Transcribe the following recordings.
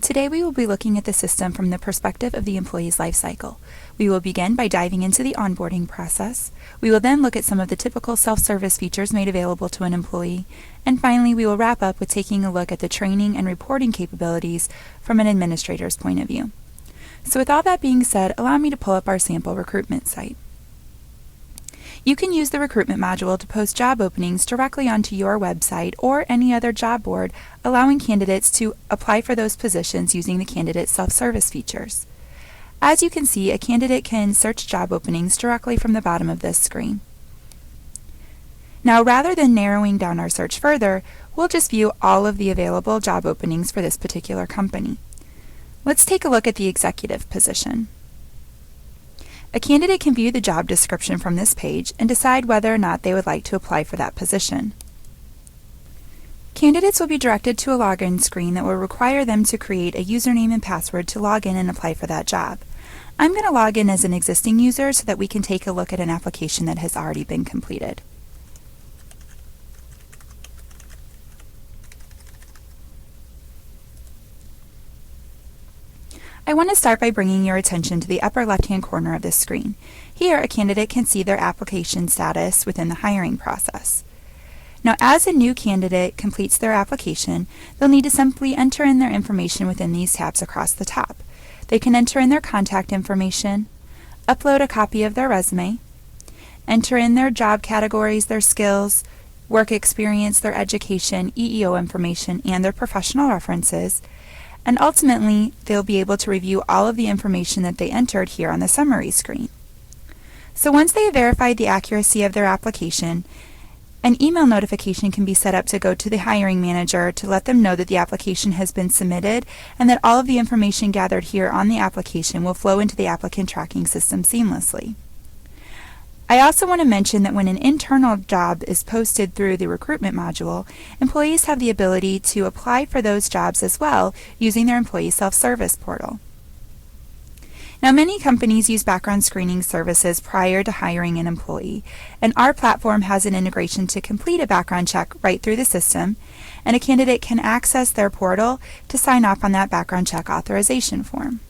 Today we will be looking at the system from the perspective of the employee's life cycle. We will begin by diving into the onboarding process. We will then look at some of the typical self-service features made available to an employee. And finally, we will wrap up with taking a look at the training and reporting capabilities from an administrator's point of view. So with all that being said, allow me to pull up our sample recruitment site. You can use the recruitment module to post job openings directly onto your website or any other job board, allowing candidates to apply for those positions using the candidate self-service features. As you can see, a candidate can search job openings directly from the bottom of this screen. Now, rather than narrowing down our search further, we'll just view all of the available job openings for this particular company. Let's take a look at the executive position. A candidate can view the job description from this page and decide whether or not they would like to apply for that position. Candidates will be directed to a login screen that will require them to create a username and password to log in and apply for that job. I'm going to log in as an existing user so that we can take a look at an application that has already been completed. I want to start by bringing your attention to the upper left-hand corner of this screen. Here, a candidate can see their application status within the hiring process. Now, as a new candidate completes their application, they'll need to simply enter in their information within these tabs across the top. They can enter in their contact information, upload a copy of their resume, enter in their job categories, their skills, work experience, their education, EEO information, and their professional references, and ultimately, they'll be able to review all of the information that they entered here on the summary screen. So once they have verified the accuracy of their application, an email notification can be set up to go to the hiring manager to let them know that the application has been submitted and that all of the information gathered here on the application will flow into the applicant tracking system seamlessly. I also want to mention that when an internal job is posted through the recruitment module, employees have the ability to apply for those jobs as well using their employee self-service portal. Now, many companies use background screening services prior to hiring an employee, and our platform has an integration to complete a background check right through the system, and a candidate can access their portal to sign off on that background check authorization form.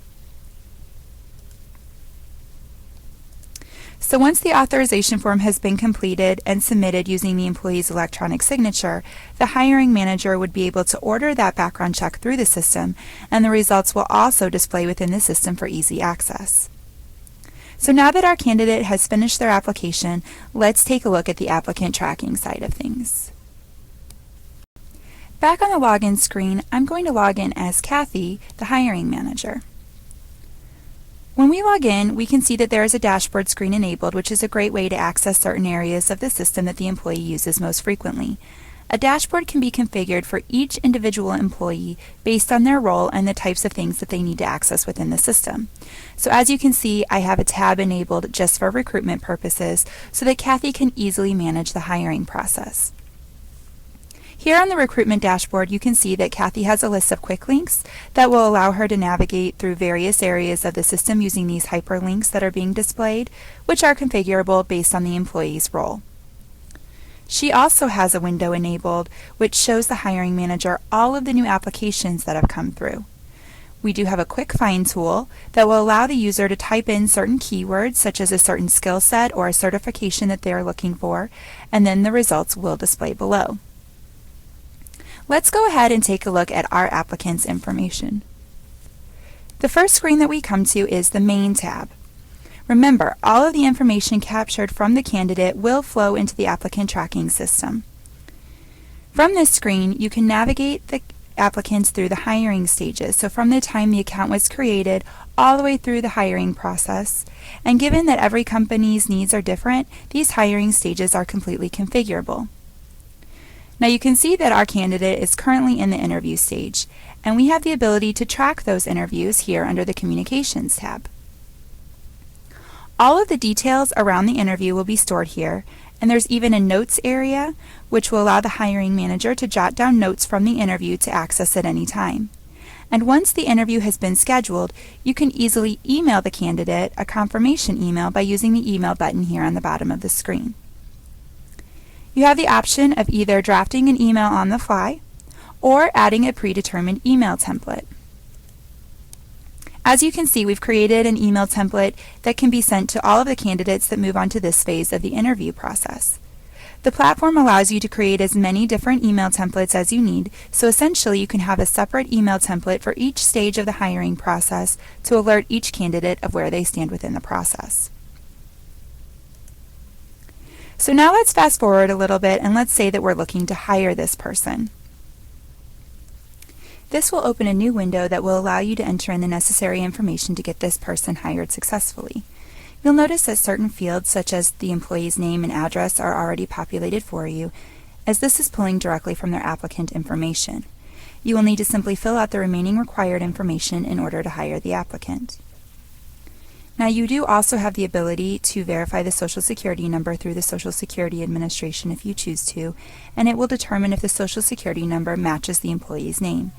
So once the authorization form has been completed and submitted using the employee's electronic signature, the hiring manager would be able to order that background check through the system, and the results will also display within the system for easy access. So now that our candidate has finished their application, let's take a look at the applicant tracking side of things. Back on the login screen, I'm going to log in as Kathy, the hiring manager. When we log in, we can see that there is a dashboard screen enabled, which is a great way to access certain areas of the system that the employee uses most frequently. A dashboard can be configured for each individual employee based on their role and the types of things that they need to access within the system. So as you can see, I have a tab enabled just for recruitment purposes so that Kathy can easily manage the hiring process. Here on the recruitment dashboard, you can see that Kathy has a list of quick links that will allow her to navigate through various areas of the system using these hyperlinks that are being displayed, which are configurable based on the employee's role. She also has a window enabled which shows the hiring manager all of the new applications that have come through. We do have a quick find tool that will allow the user to type in certain keywords such as a certain skill set or a certification that they are looking for, and then the results will display below. Let's go ahead and take a look at our applicant's information. The first screen that we come to is the Main tab. Remember, all of the information captured from the candidate will flow into the applicant tracking system. From this screen, you can navigate the applicants through the hiring stages, so from the time the account was created all the way through the hiring process. And given that every company's needs are different, these hiring stages are completely configurable. Now you can see that our candidate is currently in the interview stage, and we have the ability to track those interviews here under the Communications tab. All of the details around the interview will be stored here, and there's even a notes area which will allow the hiring manager to jot down notes from the interview to access at any time. And once the interview has been scheduled, you can easily email the candidate a confirmation email by using the email button here on the bottom of the screen. You have the option of either drafting an email on the fly or adding a predetermined email template. As you can see, we've created an email template that can be sent to all of the candidates that move on to this phase of the interview process. The platform allows you to create as many different email templates as you need, so essentially you can have a separate email template for each stage of the hiring process to alert each candidate of where they stand within the process. So now let's fast forward a little bit and let's say that we're looking to hire this person. This will open a new window that will allow you to enter in the necessary information to get this person hired successfully. You'll notice that certain fields, such as the employee's name and address, are already populated for you, as this is pulling directly from their applicant information. You will need to simply fill out the remaining required information in order to hire the applicant. Now, you do also have the ability to verify the Social Security number through the Social Security Administration if you choose to, and it will determine if the Social Security number matches the employee's name.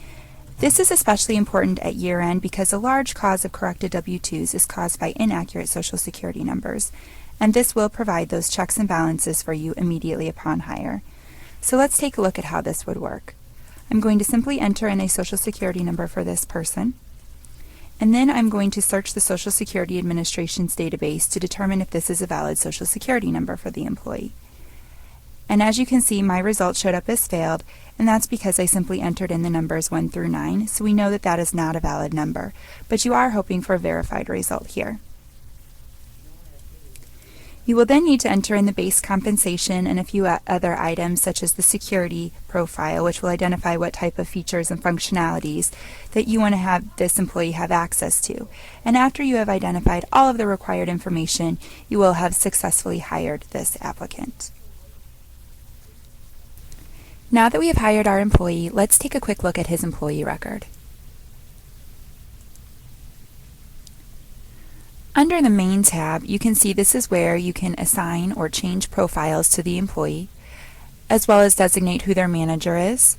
This is especially important at year-end because a large cause of corrected W-2s is caused by inaccurate Social Security numbers, and this will provide those checks and balances for you immediately upon hire. So let's take a look at how this would work. I'm going to simply enter in a Social Security number for this person, and then I'm going to search the Social Security Administration's database to determine if this is a valid Social Security number for the employee. And as you can see, my result showed up as failed, and that's because I simply entered in the numbers 1 through 9, so we know that that is not a valid number, but you are hoping for a verified result here. You will then need to enter in the base compensation and a few other items such as the security profile, which will identify what type of features and functionalities that you want to have this employee have access to. And after you have identified all of the required information, you will have successfully hired this applicant. Now that we have hired our employee, let's take a quick look at his employee record. Under the Main tab, you can see this is where you can assign or change profiles to the employee, as well as designate who their manager is,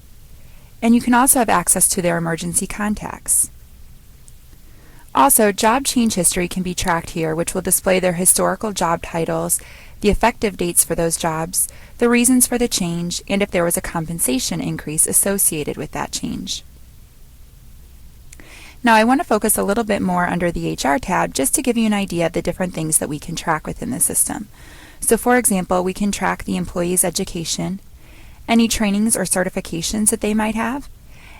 and you can also have access to their emergency contacts. Also, job change history can be tracked here, which will display their historical job titles, the effective dates for those jobs, the reasons for the change, and if there was a compensation increase associated with that change. Now I want to focus a little bit more under the HR tab just to give you an idea of the different things that we can track within the system. So for example, we can track the employee's education, any trainings or certifications that they might have,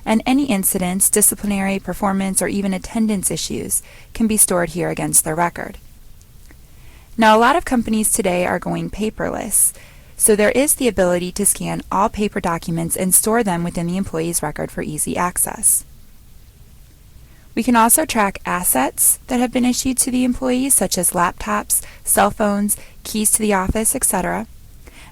and any incidents, disciplinary, performance, or even attendance issues can be stored here against their record. Now, a lot of companies today are going paperless, so there is the ability to scan all paper documents and store them within the employee's record for easy access. We can also track assets that have been issued to the employees, such as laptops, cell phones, keys to the office, etc.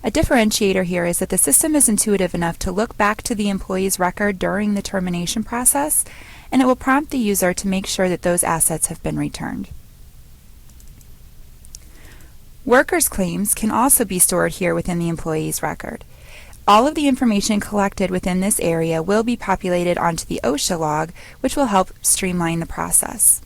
A differentiator here is that the system is intuitive enough to look back to the employee's record during the termination process, and it will prompt the user to make sure that those assets have been returned. Workers' claims can also be stored here within the employee's record. All of the information collected within this area will be populated onto the OSHA log, which will help streamline the process.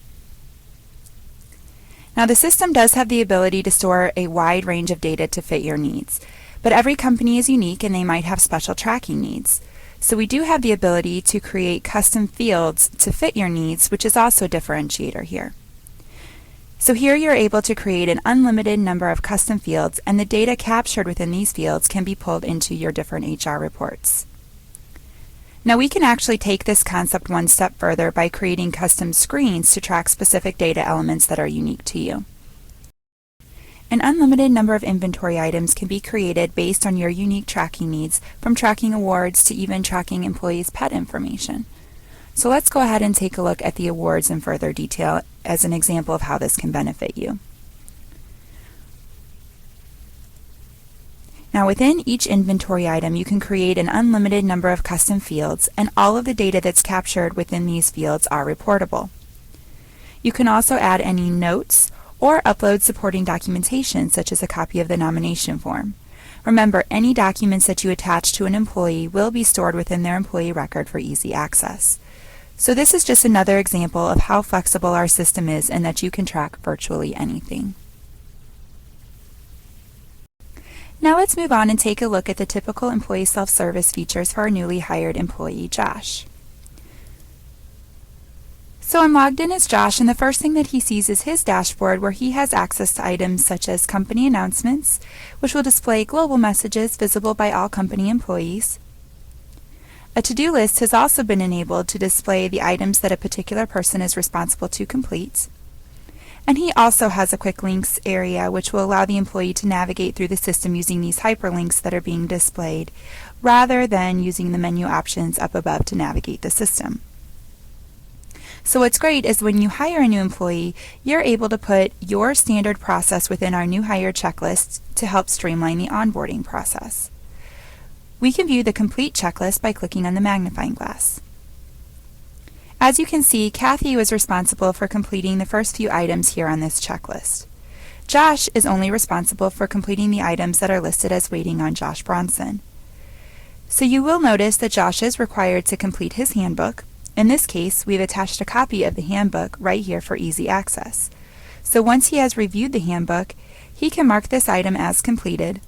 Now, the system does have the ability to store a wide range of data to fit your needs, but every company is unique and they might have special tracking needs. So we do have the ability to create custom fields to fit your needs, which is also a differentiator here. So here you're able to create an unlimited number of custom fields, and the data captured within these fields can be pulled into your different HR reports. Now we can actually take this concept one step further by creating custom screens to track specific data elements that are unique to you. An unlimited number of inventory items can be created based on your unique tracking needs, from tracking awards to even tracking employees' pet information. So let's go ahead and take a look at the awards in further detail as an example of how this can benefit you. Now within each inventory item, you can create an unlimited number of custom fields, and all of the data that's captured within these fields are reportable. You can also add any notes or upload supporting documentation, such as a copy of the nomination form. Remember, any documents that you attach to an employee will be stored within their employee record for easy access. So this is just another example of how flexible our system is and that you can track virtually anything. Now let's move on and take a look at the typical employee self-service features for our newly hired employee, Josh. So I'm logged in as Josh, and the first thing that he sees is his dashboard where he has access to items such as company announcements, which will display global messages visible by all company employees. A to-do list has also been enabled to display the items that a particular person is responsible to complete. And he also has a quick links area which will allow the employee to navigate through the system using these hyperlinks that are being displayed, rather than using the menu options up above to navigate the system. So what's great is when you hire a new employee, you're able to put your standard process within our new hire checklist to help streamline the onboarding process. We can view the complete checklist by clicking on the magnifying glass. As you can see, Kathy was responsible for completing the first few items here on this checklist. Josh is only responsible for completing the items that are listed as waiting on Josh Bronson. So you will notice that Josh is required to complete his handbook. In this case, we've attached a copy of the handbook right here for easy access. So once he has reviewed the handbook, he can mark this item as completed.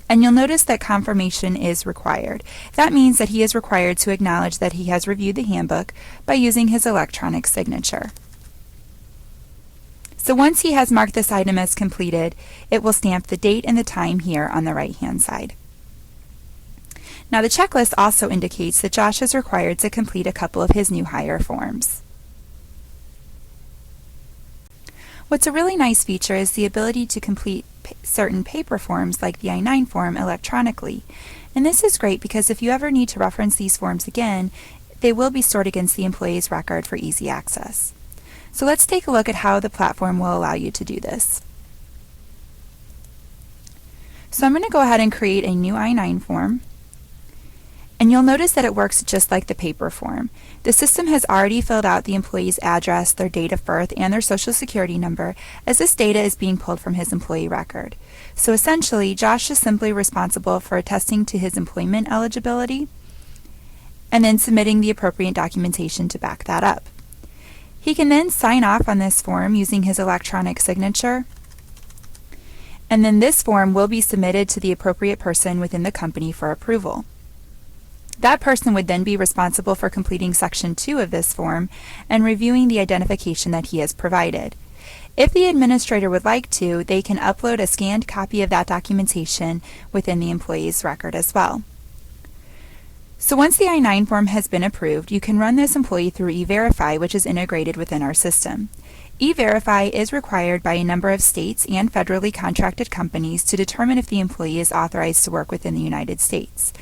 And you'll notice that confirmation is required. That means that he is required to acknowledge that he has reviewed the handbook by using his electronic signature. So once he has marked this item as completed, it will stamp the date and the time here on the right-hand side. Now the checklist also indicates that Josh is required to complete a couple of his new hire forms. What's a really nice feature is the ability to complete certain paper forms like the I-9 form electronically. And this is great because if you ever need to reference these forms again, they will be stored against the employee's record for easy access. So let's take a look at how the platform will allow you to do this. So I'm going to go ahead and create a new I-9 form. And you'll notice that it works just like the paper form. The system has already filled out the employee's address, their date of birth, and their social security number, as this data is being pulled from his employee record. So essentially, Josh is simply responsible for attesting to his employment eligibility and then submitting the appropriate documentation to back that up. He can then sign off on this form using his electronic signature, and then this form will be submitted to the appropriate person within the company for approval. That person would then be responsible for completing Section 2 of this form and reviewing the identification that he has provided. If the administrator would like to, they can upload a scanned copy of that documentation within the employee's record as well. So once the I-9 form has been approved, you can run this employee through E-Verify, which is integrated within our system. E-Verify is required by a number of states and federally contracted companies to determine if the employee is authorized to work within the United States.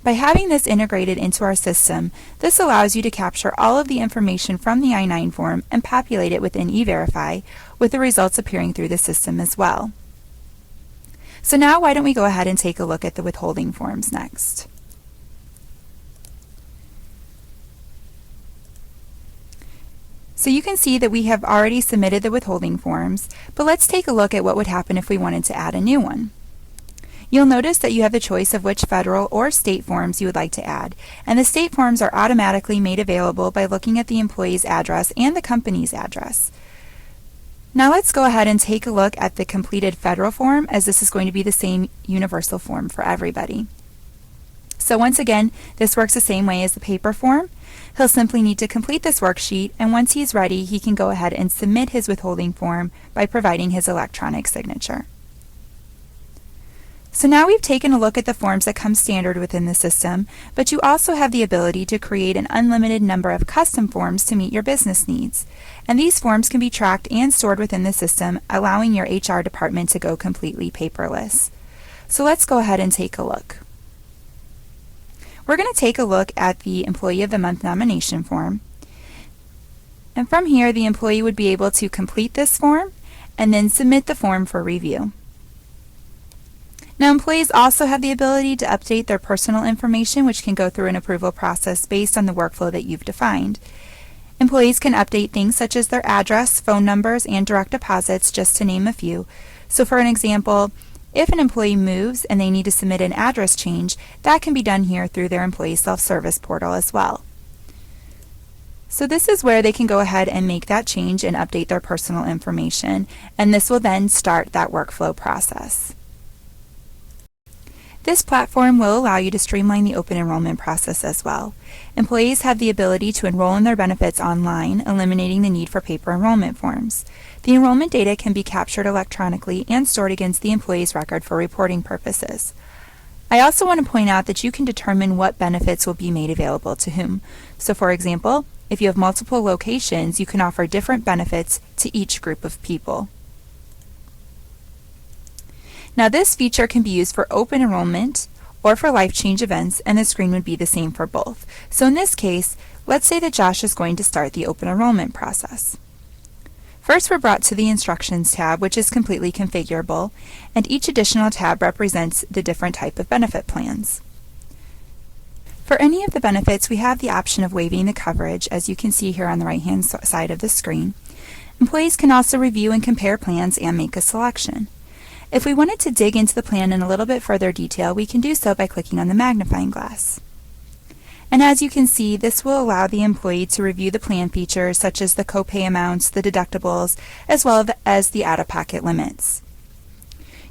By having this integrated into our system, this allows you to capture all of the information from the I-9 form and populate it within E-Verify, with the results appearing through the system as well. So now why don't we go ahead and take a look at the withholding forms next. So you can see that we have already submitted the withholding forms, but let's take a look at what would happen if we wanted to add a new one. You'll notice that you have the choice of which federal or state forms you would like to add, and the state forms are automatically made available by looking at the employee's address and the company's address. Now let's go ahead and take a look at the completed federal form, as this is going to be the same universal form for everybody. So once again, this works the same way as the paper form. He'll simply need to complete this worksheet, and once he's ready, he can go ahead and submit his withholding form by providing his electronic signature. So now we've taken a look at the forms that come standard within the system, but you also have the ability to create an unlimited number of custom forms to meet your business needs. And these forms can be tracked and stored within the system, allowing your HR department to go completely paperless. So let's go ahead and take a look. We're going to take a look at the Employee of the Month nomination form. And from here, the employee would be able to complete this form and then submit the form for review. Now, employees also have the ability to update their personal information, which can go through an approval process based on the workflow that you've defined. Employees can update things such as their address, phone numbers, and direct deposits, just to name a few. So for an example, if an employee moves and they need to submit an address change, that can be done here through their employee self-service portal as well. So this is where they can go ahead and make that change and update their personal information, and this will then start that workflow process. This platform will allow you to streamline the open enrollment process as well. Employees have the ability to enroll in their benefits online, eliminating the need for paper enrollment forms. The enrollment data can be captured electronically and stored against the employee's record for reporting purposes. I also want to point out that you can determine what benefits will be made available to whom. So for example, if you have multiple locations, you can offer different benefits to each group of people. Now this feature can be used for open enrollment or for life change events, and the screen would be the same for both. So in this case, let's say that Josh is going to start the open enrollment process. First, we're brought to the Instructions tab, which is completely configurable, and each additional tab represents the different type of benefit plans. For any of the benefits, we have the option of waiving the coverage, as you can see here on the right-hand side of the screen. Employees can also review and compare plans and make a selection. If we wanted to dig into the plan in a little bit further detail, we can do so by clicking on the magnifying glass. And as you can see, this will allow the employee to review the plan features such as the copay amounts, the deductibles, as well as the out-of-pocket limits.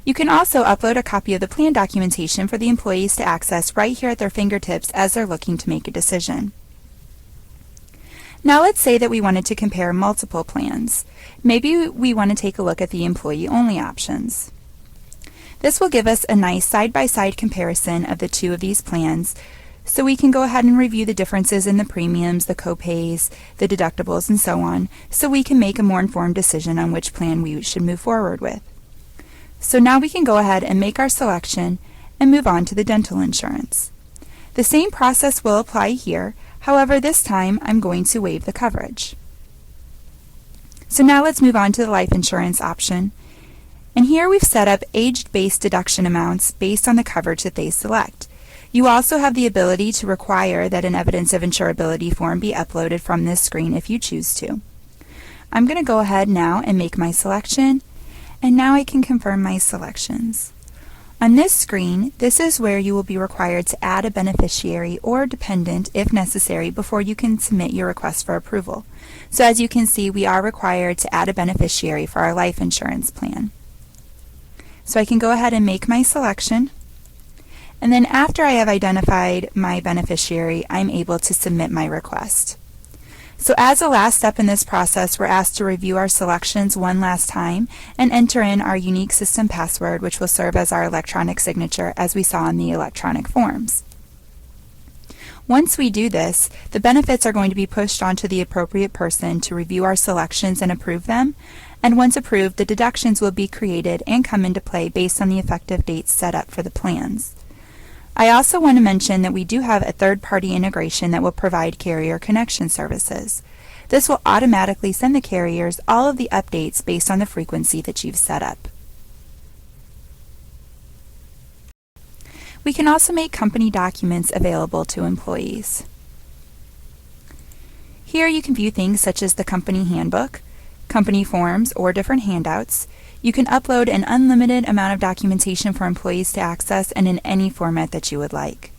You can also upload a copy of the plan documentation for the employees to access right here at their fingertips as they're looking to make a decision. Now let's say that we wanted to compare multiple plans. Maybe we want to take a look at the employee-only options. This will give us a nice side-by-side comparison of the two of these plans, so we can go ahead and review the differences in the premiums, the copays, the deductibles, and so on, so we can make a more informed decision on which plan we should move forward with. So now we can go ahead and make our selection and move on to the dental insurance. The same process will apply here, however this time I'm going to waive the coverage. So now let's move on to the life insurance option. And here we've set up age-based deduction amounts based on the coverage that they select. You also have the ability to require that an evidence of insurability form be uploaded from this screen if you choose to. I'm going to go ahead now and make my selection, and now I can confirm my selections. On this screen, this is where you will be required to add a beneficiary or dependent if necessary before you can submit your request for approval. So as you can see, we are required to add a beneficiary for our life insurance plan. So I can go ahead and make my selection, and then after I have identified my beneficiary, I'm able to submit my request. So as a last step in this process, we're asked to review our selections one last time and enter in our unique system password, which will serve as our electronic signature as we saw in the electronic forms. Once we do this, the benefits are going to be pushed onto the appropriate person to review our selections and approve them, and once approved, the deductions will be created and come into play based on the effective dates set up for the plans. I also want to mention that we do have a third-party integration that will provide carrier connection services. This will automatically send the carriers all of the updates based on the frequency that you've set up. We can also make company documents available to employees. Here you can view things such as the company handbook, company forms, or different handouts. You can upload an unlimited amount of documentation for employees to access and in any format that you would like.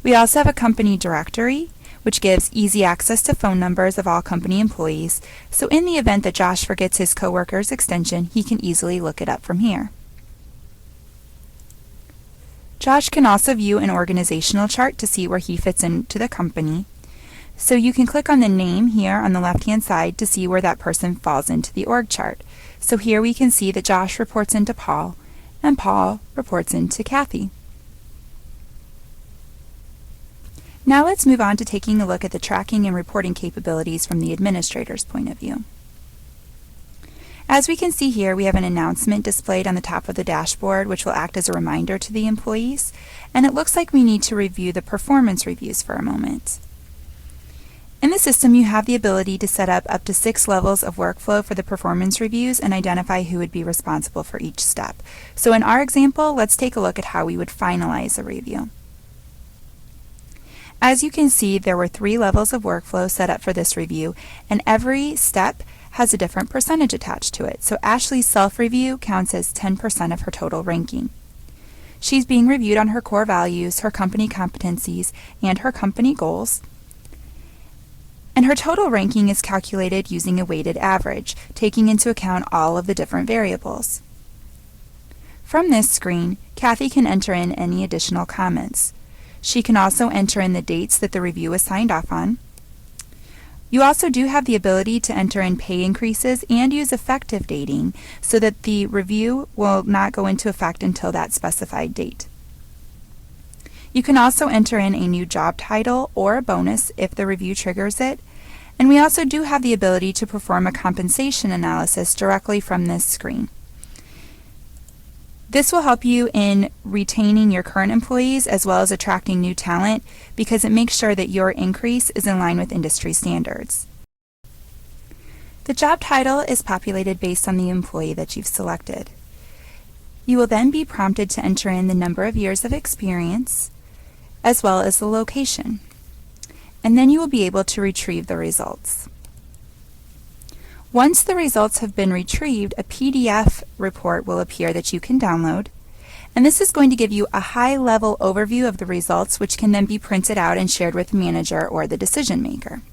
We also have a company directory, which gives easy access to phone numbers of all company employees, so in the event that Josh forgets his coworker's extension, he can easily look it up from here. Josh can also view an organizational chart to see where he fits into the company. So you can click on the name here on the left-hand side to see where that person falls into the org chart. So here we can see that Josh reports into Paul, and Paul reports into Kathy. Now let's move on to taking a look at the tracking and reporting capabilities from the administrator's point of view. As we can see here, we have an announcement displayed on the top of the dashboard, which will act as a reminder to the employees, and it looks like we need to review the performance reviews for a moment. In the system, you have the ability to set up to 6 levels of workflow for the performance reviews and identify who would be responsible for each step. So in our example, let's take a look at how we would finalize a review. As you can see, there were 3 levels of workflow set up for this review, and every step has a different percentage attached to it. So Ashley's self-review counts as 10% of her total ranking. She's being reviewed on her core values, her company competencies, and her company goals. And her total ranking is calculated using a weighted average, taking into account all of the different variables. From this screen, Kathy can enter in any additional comments. She can also enter in the dates that the review was signed off on. You also do have the ability to enter in pay increases and use effective dating so that the review will not go into effect until that specified date. You can also enter in a new job title or a bonus if the review triggers it. And we also do have the ability to perform a compensation analysis directly from this screen. This will help you in retaining your current employees as well as attracting new talent because it makes sure that your increase is in line with industry standards. The job title is populated based on the employee that you've selected. You will then be prompted to enter in the number of years of experience as well as the location. And then you will be able to retrieve the results. Once the results have been retrieved, a PDF report will appear that you can download, and this is going to give you a high-level overview of the results, which can then be printed out and shared with the manager or the decision maker.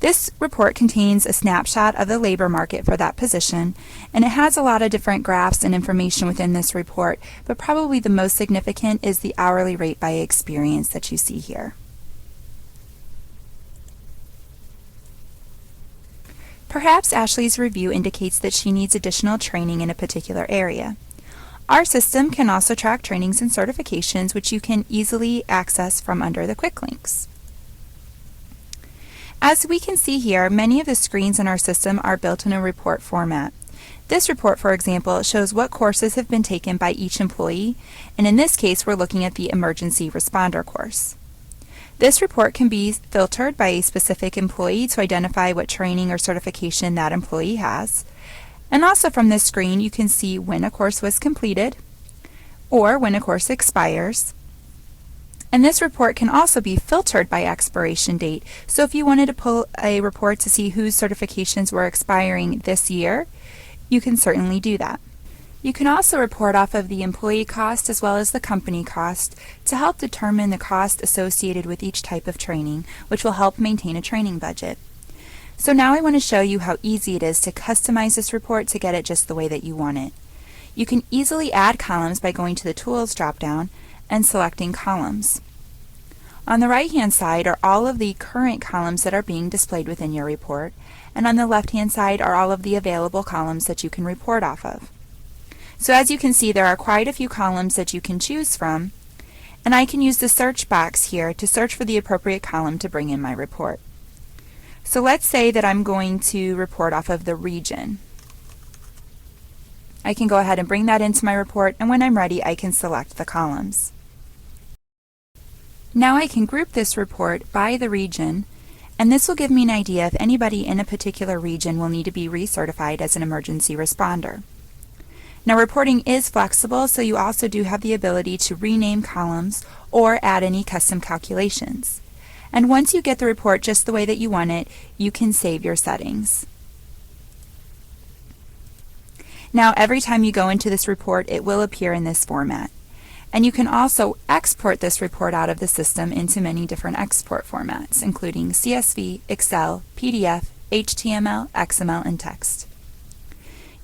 This report contains a snapshot of the labor market for that position, and it has a lot of different graphs and information within this report, but probably the most significant is the hourly rate by experience that you see here. Perhaps Ashley's review indicates that she needs additional training in a particular area. Our system can also track trainings and certifications, which you can easily access from under the quick links. As we can see here, many of the screens in our system are built in a report format. This report, for example, shows what courses have been taken by each employee, and in this case, we're looking at the Emergency Responder course. This report can be filtered by a specific employee to identify what training or certification that employee has. And also from this screen, you can see when a course was completed or when a course expires. And this report can also be filtered by expiration date. So if you wanted to pull a report to see whose certifications were expiring this year, you can certainly do that. You can also report off of the employee cost as well as the company cost to help determine the cost associated with each type of training, which will help maintain a training budget. So now I want to show you how easy it is to customize this report to get it just the way that you want it. You can easily add columns by going to the Tools drop-down and selecting Columns. On the right-hand side are all of the current columns that are being displayed within your report, and on the left-hand side are all of the available columns that you can report off of. So as you can see, there are quite a few columns that you can choose from, and I can use the search box here to search for the appropriate column to bring in my report. So let's say that I'm going to report off of the region. I can go ahead and bring that into my report, and when I'm ready, I can select the columns. Now I can group this report by the region, and this will give me an idea if anybody in a particular region will need to be recertified as an emergency responder. Now reporting is flexible, so you also do have the ability to rename columns or add any custom calculations. And once you get the report just the way that you want it, you can save your settings. Now every time you go into this report, it will appear in this format. And you can also export this report out of the system into many different export formats, including CSV, Excel, PDF, HTML, XML, and text.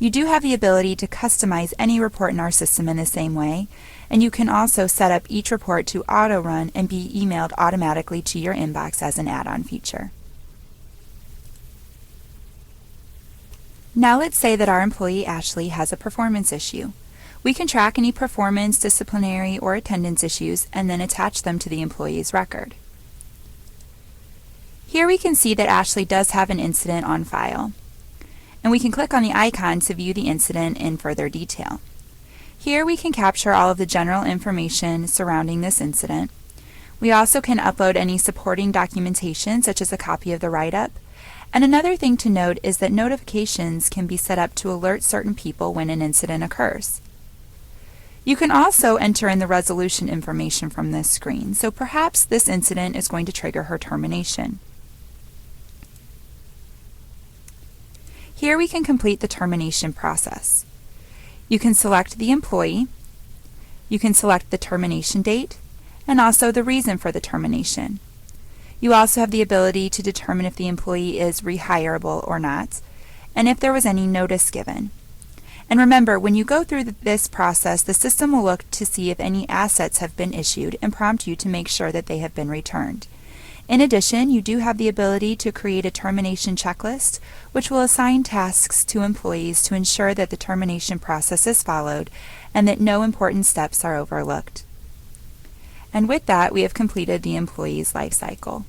You do have the ability to customize any report in our system in the same way, and you can also set up each report to auto-run and be emailed automatically to your inbox as an add-on feature. Now let's say that our employee Ashley has a performance issue. We can track any performance, disciplinary, or attendance issues and then attach them to the employee's record. Here we can see that Ashley does have an incident on file, and we can click on the icon to view the incident in further detail. Here we can capture all of the general information surrounding this incident. We also can upload any supporting documentation, such as a copy of the write-up. And another thing to note is that notifications can be set up to alert certain people when an incident occurs. You can also enter in the resolution information from this screen, so perhaps this incident is going to trigger her termination. Here we can complete the termination process. You can select the employee, you can select the termination date, and also the reason for the termination. You also have the ability to determine if the employee is rehireable or not, and if there was any notice given. And remember, when you go through this process, the system will look to see if any assets have been issued and prompt you to make sure that they have been returned. In addition, you do have the ability to create a termination checklist, which will assign tasks to employees to ensure that the termination process is followed and that no important steps are overlooked. And with that, we have completed the employee's life cycle.